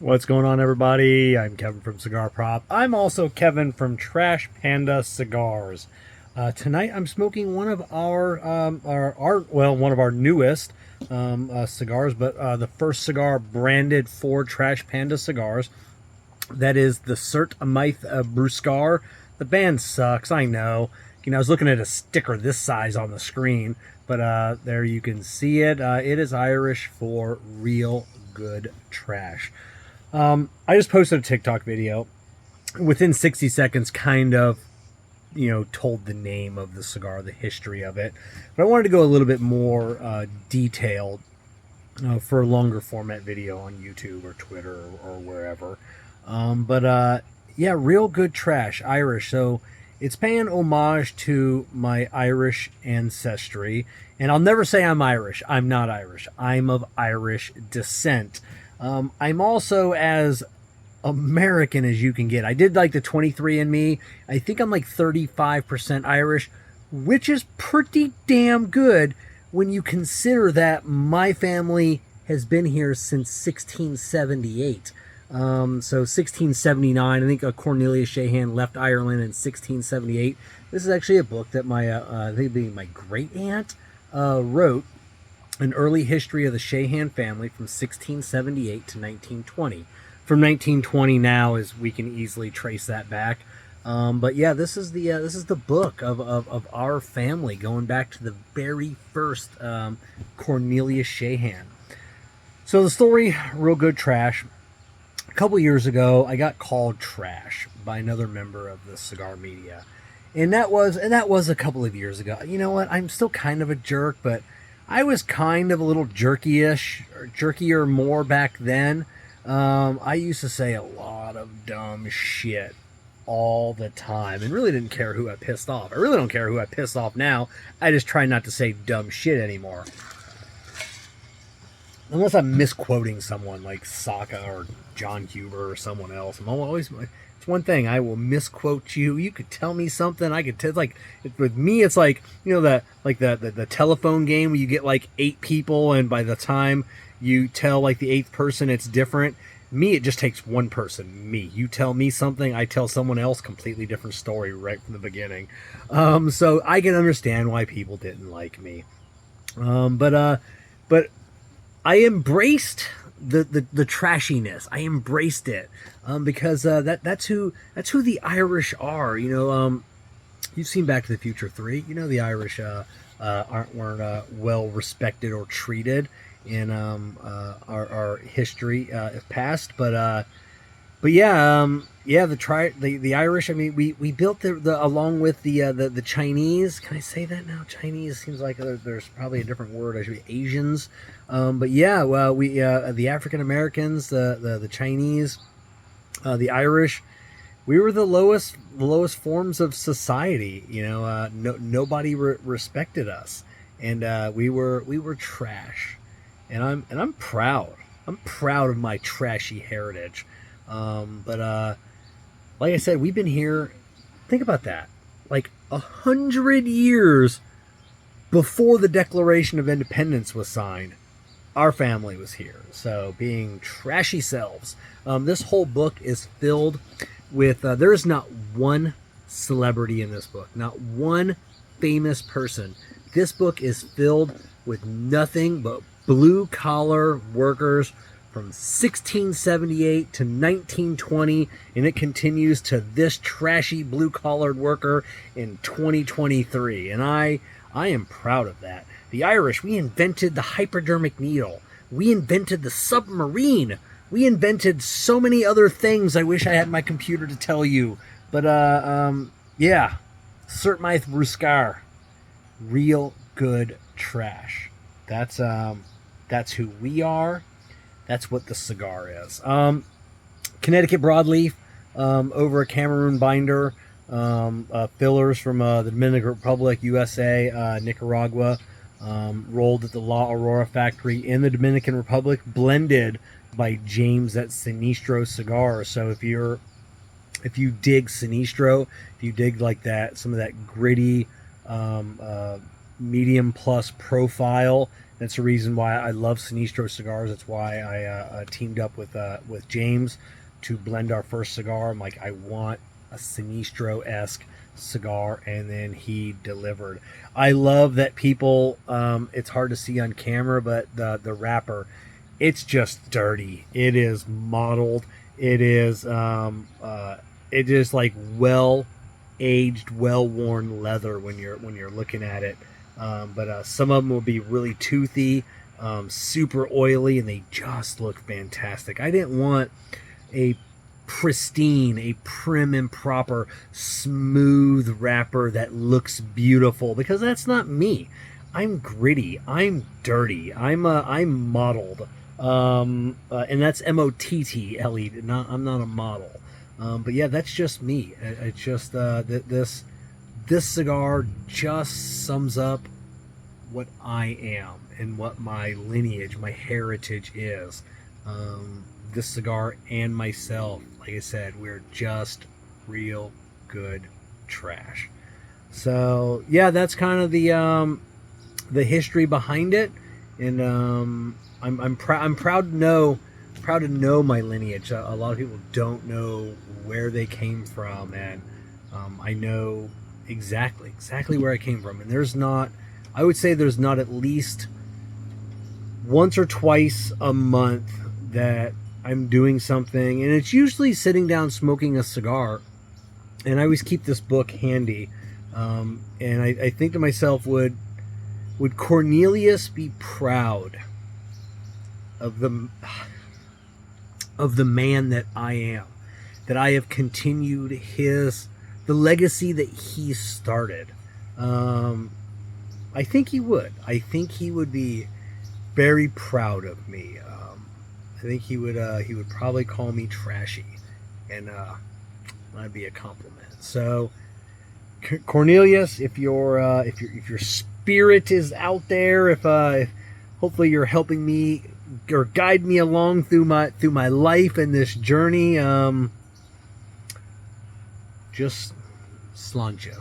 What's going on, everybody? I'm Kevin from Cigar Prop. I'm also Kevin from Trash Panda Cigars. Tonight, I'm smoking one of one of our newest cigars, but the first cigar branded for Trash Panda Cigars. That is the Slainte Bruscar. The band sucks, I know. I was looking at a sticker this size on the screen, but there you can see it. It is Irish for real good trash. I just posted a TikTok video. Within 60 seconds, kind of, told the name of the cigar, the history of it. But I wanted to go a little bit more detailed for a longer format video on YouTube or Twitter or wherever. Yeah, real good trash, Irish. So it's paying homage to my Irish ancestry. And I'll never say I'm Irish. I'm not Irish. I'm of Irish descent. I'm also as American as you can get. I did like the 23andMe. I think I'm like 35% Irish, which is pretty damn good when you consider that my family has been here since 1678. So 1679, I think Cornelia Shahan left Ireland in 1678. This is actually a book that I think my great aunt wrote. An early history of the Shahan family from 1678 to 1920. From 1920 now, as we can easily trace that back. But yeah, this is the book of our family going back to the very first Cornelia Shahan. So the story, real good trash. A couple years ago, I got called trash by another member of the cigar media, and that was a couple of years ago. You know what? I'm still kind of a jerk, but I was kind of a little jerkier more back then. I used to say a lot of dumb shit all the time and really didn't care who I pissed off. I really don't care who I pissed off now. I just try not to say dumb shit anymore. Unless I'm misquoting someone like Saka or John Huber or someone else. I'm always... It's one thing, I will misquote you. You could tell me something. I could with me. It's like the telephone game where you get like 8 people, and by the time you tell like the 8th person, it's different. Me, it just takes one person. Me, you tell me something, I tell someone else, completely different story right from the beginning. So I can understand why people didn't like me. But I embraced the trashiness. I embraced it because that's who the Irish are. You've seen Back to the Future 3. The Irish weren't well respected or treated in our history past, but yeah, the Irish. I mean, we built the along with the Chinese. Can I say that now? Chinese seems like there's probably a different word. I should be Asians. But yeah, well, we the African Americans, the Chinese, the Irish. We were the lowest forms of society. Nobody respected us, and we were trash. And I'm proud. I'm proud of my trashy heritage. But like I said, we've been here. Think about that. Like 100 years before the Declaration of Independence was signed, our family was here. So being trashy selves. This whole book is filled with, there is not one celebrity in this book, not one famous person. This book is filled with nothing but blue-collar workers from 1678 to 1920, and it continues to this trashy blue-collared worker in 2023. And I am proud of that. The Irish, we invented the hypodermic needle. We invented the submarine. We invented so many other things I wish I had my computer to tell you. But, yeah. Slainte Bruscar. Real good trash. That's who we are. That's what the cigar is. Connecticut Broadleaf, over a Cameroon binder. Fillers from the Dominican Republic, USA, Nicaragua. Rolled at the La Aurora factory in the Dominican Republic. Blended by James at Sinistro Cigars. So if you dig Sinistro, if you dig like that, some of that gritty medium plus profile, That's the reason why I love Sinistro cigars. That's why I teamed up with James to blend our first cigar. I'm like, I want a Sinistro-esque cigar, and then he delivered. I love that people, it's hard to see on camera, but the wrapper, it's just dirty. It is mottled. It is like well aged, well worn leather when you're looking at it. But some of them will be really toothy, super oily, and they just look fantastic. I didn't want a pristine, a prim and proper, smooth wrapper that looks beautiful, because that's not me. I'm gritty. I'm dirty. I'm mottled. And that's M-O-T-T-L-E. I'm not a model. But yeah, that's just me. It's just this cigar just sums up what I am and what my lineage, my heritage is. This cigar and myself, like I said, we're just real good trash. So yeah, that's kind of the history behind it, and I'm proud to know my lineage. A lot of people don't know where they came from, and I know exactly where I came from. And I would say there's not at least once or twice a month that I'm doing something, and it's usually sitting down smoking a cigar. And I always keep this book handy, and I think to myself, would Cornelius be proud of the man that I am, that I have continued the legacy that he started? I think he would. I think he would be very proud of me. I think he would probably call me trashy, and that'd be a compliment. So, Cornelius, if your spirit is out there, if hopefully you're helping me or guide me along through my life and this journey, just Slainte.